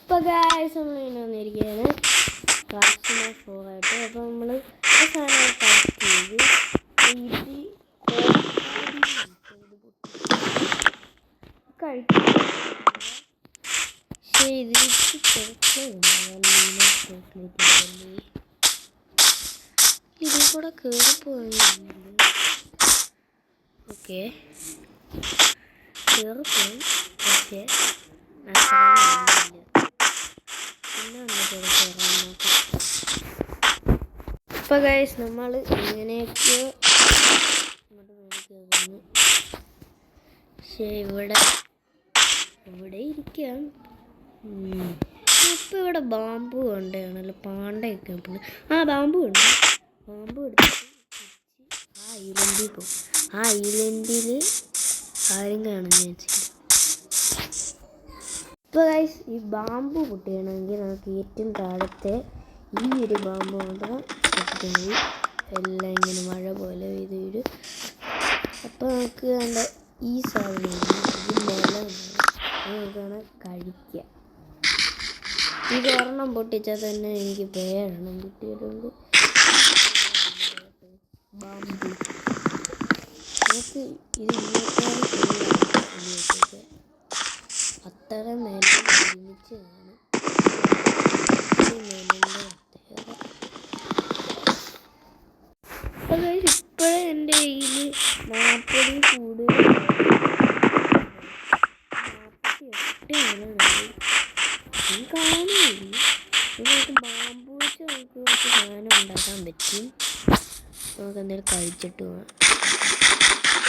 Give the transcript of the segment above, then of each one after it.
ഇപ്പോൾ ഗായ്സ് നമ്മൾ ഇങ്ങനെ വന്നിരിക്കുകയാണ് ക്ലാസ്സിന് 4 ആയിട്ട്. അപ്പോൾ നമ്മൾ സാധനം കളക്ട് ചെയ്ത് കഴിക്കും. പക്ഷേ ഇത് ഇതിൽ കൂടെ കയറി പോകുന്നുണ്ട്. ഓക്കെ കയറിപ്പോയി. പക്ഷേ അപ്പോൾ ഗൈസ് നമ്മൾ ഇങ്ങനെയൊക്കെ ഇങ്ങോട്ട് കയറുന്നു. പക്ഷേ ഇവിടെ ഇരിക്കാം. ഇപ്പോൾ ഇവിടെ ബാമ്പു കൊണ്ടാണല്ലോ പാണ്ടയൊക്കെ. ബാമ്പു ഉണ്ട്. ബാമ്പു എടുത്തിട്ട് ഐലൻഡിൽ പോകും. ഐലൻഡിൽ ആരും കാണുന്ന വെച്ചില്ല. ഇപ്പോൾ ഗൈസ് ഈ ബാമ്പു പൊട്ടിയണമെങ്കിൽ നമുക്ക് ഏറ്റവും താഴത്തെ ഈ ഒരു ബാമ്പു കൊണ്ട് പൊട്ടിക്കുന്നത് എല്ലാം ഇങ്ങനെ മഴ പോലെ പെയ്ത് വരും. അപ്പോൾ നമുക്ക് വേണ്ട ഈ സാധനം ഇത് നിലം നമുക്കാണ് കഴിക്കുക. ഇത് ഒരെണ്ണം പൊട്ടിച്ചാൽ തന്നെ എനിക്ക് പേരെണ്ണം കിട്ടിയതുകൊണ്ട് ബാമ്പു നമുക്ക് ഇത് അത്ര മേലെ ഒരുമിച്ച് കാണും. അപ്പോൾ ഇപ്പോഴേ എൻ്റെ കയ്യിൽ 40 കൂടുതൽ 48 കാണുന്നില്ല. നമുക്ക് ബാമ്പു വെച്ച് നമുക്ക് കുറച്ച് സാധനം ഉണ്ടാക്കാൻ പറ്റും. നമുക്ക് എന്തെങ്കിലും കഴിച്ചിട്ട് പോകാം.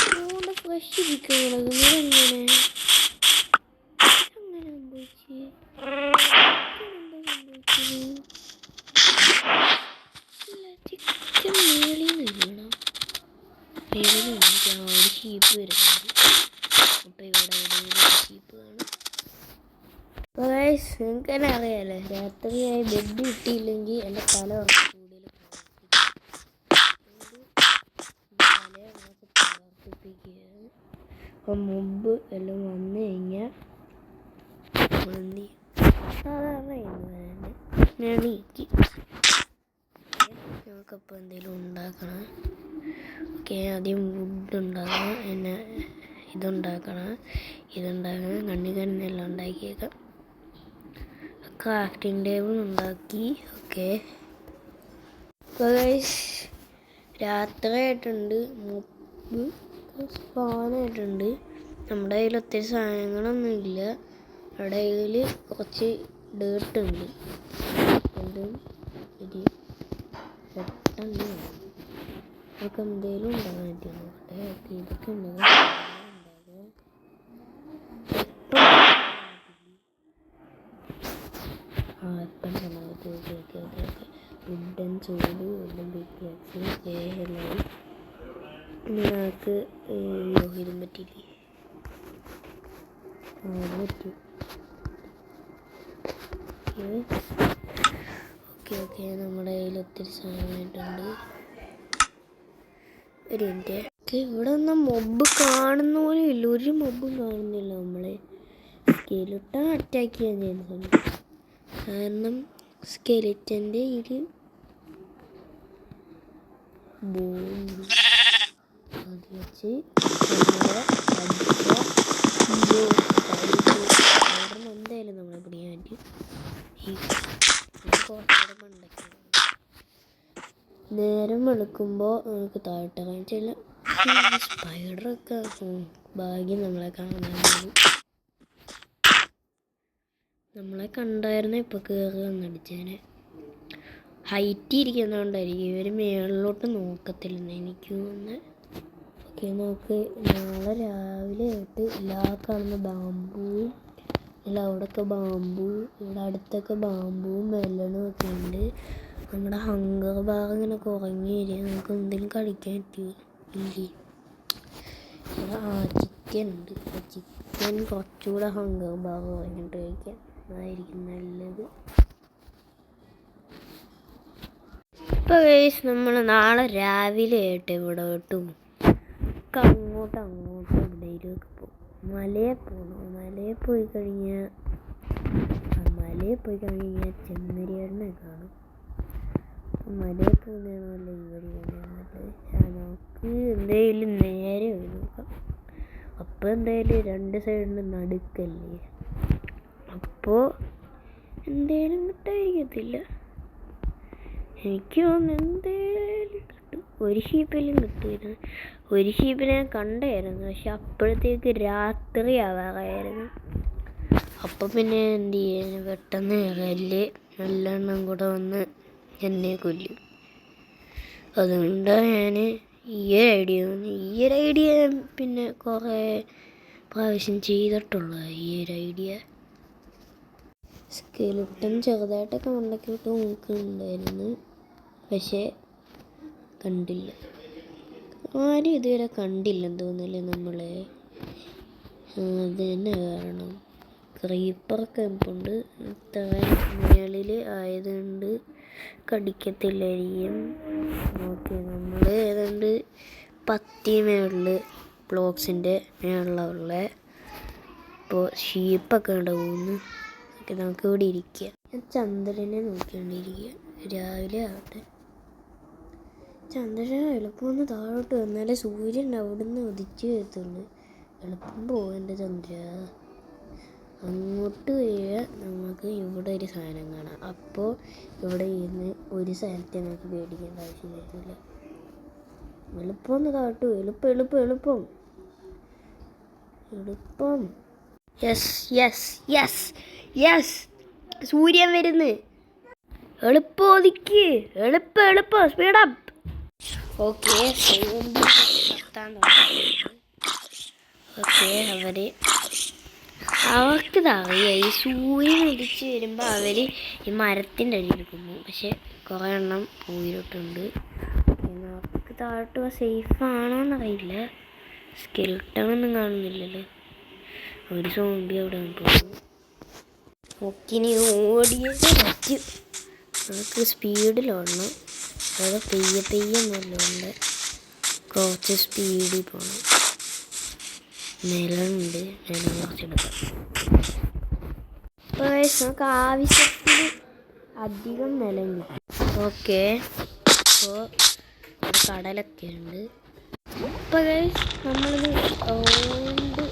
അതുകൊണ്ട് ഫ്രഷ് ചിക്കൻ കിടക്കുന്നത് എങ്ങനെ സംഭവിച്ചു? ചിക്കൻ മേളിൽ നിന്ന് വീഴണം. ഒരു ഷീപ്പ് വരുന്നുണ്ട്. അപ്പോൾ ഇവിടെ ഷീപ്പ് കാണും. അപ്പോൾ നിങ്ങൾക്ക് തന്നെ അറിയാമല്ലോ, രാത്രിയായി ബെഡ് കിട്ടിയില്ലെങ്കിൽ എൻ്റെ തല കൂടുതൽ പ്രവർത്തിപ്പിക്കുകയാണ്. അപ്പം മുമ്പ് എല്ലാം വന്നു കഴിഞ്ഞാൽ എന്ത് ചെയ്യും? സാധാരണ ഞാൻ നീക്കി നമുക്കപ്പോൾ എന്തെങ്കിലും ഉണ്ടാക്കണം. ഓക്കെ, ആദ്യം വുഡ് ഉണ്ടാക്കണം. പിന്നെ ഇതുണ്ടാക്കണം. കണ്ണിക്കെല്ലാം ഉണ്ടാക്കിയേക്കാം. ക്രാഫ്റ്റിംഗ് ടേബിൾ ഉണ്ടാക്കി. ഓക്കെ, അപ്പോൾ ഗൈസ് രാത്രിയായിട്ടുണ്ട്. മുമ്പ് സ്പാനായിട്ടുണ്ട്. നമ്മുടെ കയ്യിൽ ഒത്തിരി സാധനങ്ങളൊന്നും ഇല്ല. നമ്മുടെ കയ്യിൽ കുറച്ച് ഡേർട്ടുണ്ട്. അതും ഇത് പെട്ടെന്ന് നമുക്ക് എന്തെങ്കിലും ഉണ്ടാകാൻ പറ്റും. ഓക്കെ, ഇതൊക്കെ ഉണ്ടാകാം. ഇപ്പം വുഡൻ ചൂട് എല്ലാം പിക്കാച്ച് എല്ലാം നിങ്ങൾക്ക് ഇതും പറ്റില്ലേ? പറ്റും. ഓക്കെ നമ്മുടെ കയ്യിൽ ഒത്തിരി സാധനമായിട്ടുണ്ട്. ഒരു മിനിറ്റ്. ഇവിടെ ഒന്നും മൊബ് കാണുന്ന പോലും ഇല്ല. ഒരു മൊബും കാണുന്നില്ല. നമ്മളെ സ്കെലിട്ടൺ അറ്റാക്ക് ചെയ്യാൻ ചെയ്യുന്നുണ്ട്. കാരണം സ്കെലിറ്റൻ്റെ ഇത് ബോംബ് അത് വെച്ച് എന്തായാലും നമ്മളെ പിടിക്കാൻ പറ്റും. നേരം വെളുക്കുമ്പോൾ നമുക്ക് താഴോട്ട് കാണിച്ചില്ല. സ്പൈഡറൊക്കെ ഭാഗ്യം നമ്മളെ കാണാൻ. നമ്മളെ കണ്ടായിരുന്നു ഇപ്പോൾ കയറി വന്നടിച്ചേനെ. ഹൈറ്റ് ഇരിക്കുന്നതുകൊണ്ടായിരിക്കും ഇവർ മേളിലോട്ട് നോക്കത്തില്ലെന്ന് എനിക്ക് തോന്നുന്നത്. ഓക്കെ, നമുക്ക് നാളെ രാവിലെ ആയിട്ട് എല്ലാ കാണുന്ന ബാമ്പുവും എല്ലാം അവിടെയൊക്കെ ബാമ്പു, ഇവിടെ അടുത്തൊക്കെ ബാമ്പുവും മെലണും ഒക്കെ ഉണ്ട്. നമ്മുടെ ഹങ്കർ ബാർ ഇങ്ങനെ കുറഞ്ഞു വരിക. നമുക്ക് എന്തെങ്കിലും കഴിക്കാൻ പറ്റുമോ? ഇല്ലേ. ചിക്കൻ ഉണ്ട്. ചിക്കൻ കുറച്ചുകൂടെ ഹങ്കർ ബാർ കുറഞ്ഞിട്ട് കഴിക്കാം. അതായിരിക്കും നല്ലത്. ഇപ്പോൾ ഗൈസ് നമ്മൾ നാളെ രാവിലെ ആയിട്ട് ഇവിടോട്ടും അങ്ങോട്ടും ഇവിടെയൊക്കെ പോകും. മലയിൽ പോകണം. മലയിൽ പോയി കഴിഞ്ഞാൽ മല മലയിൽ പോയി കഴിഞ്ഞാൽ ചെമ്മരിയാടിനെ കാണും. മലയൊക്കെ വന്നാണല്ലോ ഈ വഴി വന്നത്. നമുക്ക് എന്തായാലും നേരെ പോയി നോക്കാം. അപ്പോൾ എന്തായാലും 2 സൈഡിന് നടുക്കല്ലേ, അപ്പോൾ എന്തായാലും കിട്ടായിരിക്കത്തില്ല. എനിക്ക് തോന്നുന്നു എന്തായാലും കിട്ടും. ഒരു ഷീപ്പെല്ലാം കിട്ടുമായിരുന്നു. ഒരു ഷീപ്പിനെ ഞാൻ കണ്ടായിരുന്നു, പക്ഷെ അപ്പോഴത്തേക്ക് രാത്രി ആവാറായിരുന്നു. അപ്പോൾ പിന്നെ എന്ത് ചെയ്യാൻ, പെട്ടെന്ന് കല്ല് നല്ലെണ്ണം കൂടെ വന്ന് എന്നെ കൊല്ലും. അതുകൊണ്ടാണ് ഞാൻ ഈ ഒരു ഐഡിയ പിന്നെ കുറേ പ്രാവശ്യം ചെയ്തിട്ടുള്ളത്. ഈ ഒരു ഐഡിയ സ്കെലിട്ടൻ ചെറുതായിട്ടൊക്കെ ഉണ്ടാക്കിയിട്ട് നോക്കുന്നുണ്ടായിരുന്നു, പക്ഷേ കണ്ടില്ല. ആരും ഇതുവരെ കണ്ടില്ലെന്ന് തോന്നില്ലേ നമ്മളെ. അത് തന്നെ കാരണം ക്രീപ്പറൊക്കെ ഉണ്ട്. ഇത്രയും മേളിൽ ആയതുകൊണ്ട് കടിക്കത്തില്ലായിരിക്കും. ഓക്കെ, നമ്മൾ ഏതാണ്ട് 10 മേളിൽ ബ്ലോക്സിൻ്റെ മേളിലുള്ള. ഇപ്പോൾ ഷീപ്പൊക്കെ ഉണ്ടാവുന്നു. ഓക്കെ, നമുക്ക് ഇവിടെ ഇരിക്കുക. ഞാൻ ചന്ദ്രനെ നോക്കിക്കൊണ്ടിരിക്കുക. രാവിലെ ആവട്ടെ. ചന്ദ്രൻ എളുപ്പമൊന്ന് താഴോട്ട് വന്നാലേ സൂര്യൻ അവിടുന്ന് ഉദിച്ച് വരത്തുള്ളൂ. എളുപ്പം പോകേണ്ട ചന്ദ്ര. അങ്ങോട്ട് പോയാൽ നമുക്ക് ഇവിടെ ഒരു സാധനം കാണാം. അപ്പോൾ ഇവിടെ ഇരുന്ന് ഒരു സ്ഥലത്തെ നമുക്ക് പേടിക്കേണ്ട ആവശ്യം വരത്തില്ല. എളുപ്പമൊന്ന് താഴോട്ട് പോകും. എളുപ്പം എളുപ്പം എളുപ്പം എളുപ്പം. യെസ് യെസ് യെസ് യെസ്, സൂര്യൻ വരുന്നു. എളുപ്പം ഒതുക്കി. എളുപ്പം എളുപ്പം സ്പീഡപ്പ്. Okay, okay. അവർക്കിതറിയാം ഈ സൂര്യൻ ഉദിച്ച് വരുമ്പോൾ അവർ ഈ മരത്തിൻ്റെ അടിയിൽ പോകും. പക്ഷെ കുറേ എണ്ണം പോയിട്ടുണ്ട്. അവർക്ക് താഴോട്ട് സേഫാണോന്നറിയില്ല. സ്കെൽട്ടണൊന്നും കാണുന്നില്ലല്ലോ. ഒരു സോംബി അവിടെ പോകും. ഓക്കെ, ഇനി ഓടിയത് പറ്റും. നമുക്ക് സ്പീഡിലോടണം. അതായത് പെയ്യെ നല്ലോണ്ട് കുറച്ച് സ്പീഡിൽ പോകണം. നിലമുണ്ട്, നിലം കുറച്ചെടുക്കാം. അപ്പോൾ നമുക്ക് ആവശ്യത്തിന് അധികം നിലം കിട്ടും. ഓക്കെ, അപ്പോൾ ഒരു കടലൊക്കെ ഉണ്ട്. അപ്പോൾ നമ്മളിത് റൗണ്ട്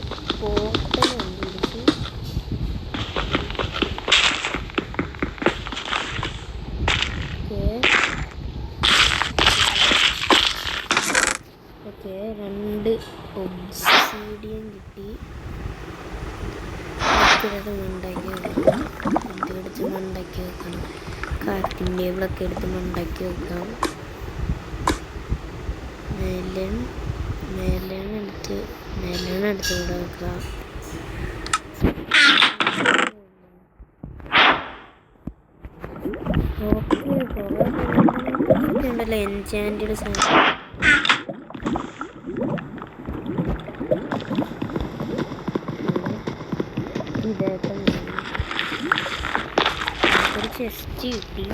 പോർട്ടൽ കണ്ടുപിടിച്ച് ഓക്കെ 2 ഒബ്സിഡിയൻ കിട്ടി. എടുത്ത് മണ്ടാക്കി വെക്കാം. ഇതെടുത്ത് മണ്ടാക്കി വെക്കണം. കാർട്ടിൻ്റെ ടേബിളൊക്കെ എടുത്ത് മണ്ടാക്കി വെക്കാം. മെലണെടുത്ത് ഇവിടെ വെക്കാം. ഓക്കെ, കുറേ ഉണ്ടല്ലോ എൻചാൻറ്റഡ് സാധനം. ഇതൊക്കെ ഒരു ചെസ്റ്റ് കിട്ടി.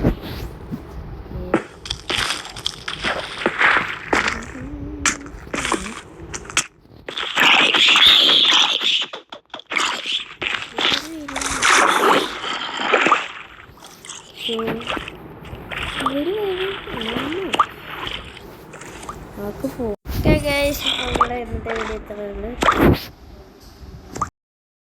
ഓക്കെ ഗൈസ്, നമ്മുടെ ഇന്നത്തെ വീഡിയോ ഇത്രയുള്ളൂ.